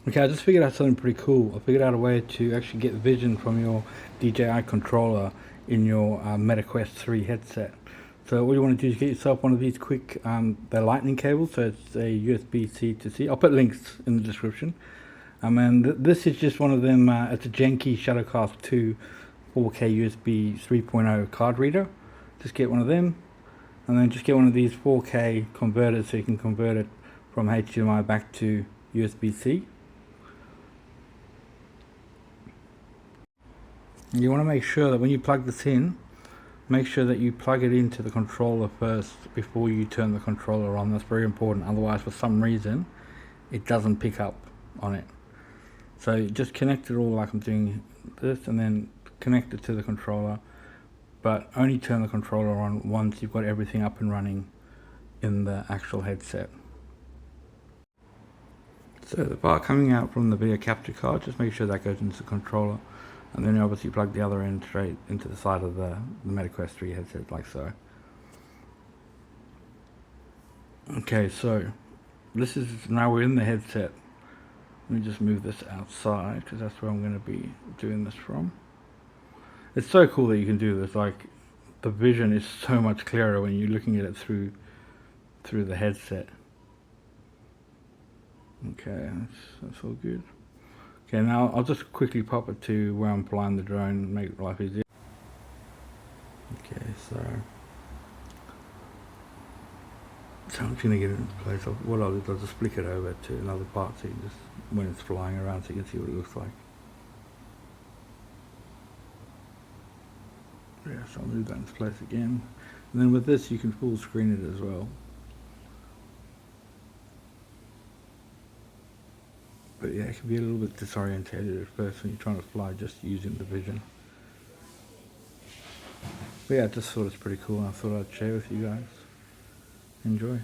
Okay, I just figured out something pretty cool. I figured out a way to actually get vision from your DJI controller in your MetaQuest 3 headset. So what you want to do is get yourself one of these quick, they're lightning cables, so it's a USB-C to C. I'll put links in the description. And this is just one of them, it's a Genki Shadowcast 2 4K USB 3.0 card reader. Just get one of them, and then just get one of these 4K converters so you can convert it from HDMI back to USB-C. You want to make sure that when you plug this in, make sure that you plug it into the controller first before you turn the controller on. That's very important, otherwise for some reason it doesn't pick up on it. So just connect it all like I'm doing this, and then connect it to the controller, but only turn the controller on once you've got everything up and running in the actual headset. So the bar coming out from the video capture card, just make sure that goes into the controller, and then you obviously plug the other end straight into the side of the MetaQuest 3 headset, like so. Okay, so this is, now we're in the headset. Let me just move this outside because that's where I'm going to be doing this from. It's so cool that you can do this. Like, the vision is so much clearer when you're looking at it through the headset. Okay, that's all good. Okay, now I'll just quickly pop it to where I'm flying the drone and make life easier. Okay, so I'm just going to get it into place. What I'll do is I'll just flick it over to another part so you can just, when it's flying around, so you can see what it looks like. Yeah, so I'll move that into place again. And then with this you can full screen it as well. But yeah, it can be a little bit disorientated at first when you're trying to fly just using the vision. But yeah, I just thought it's pretty cool and I thought I'd share with you guys. Enjoy.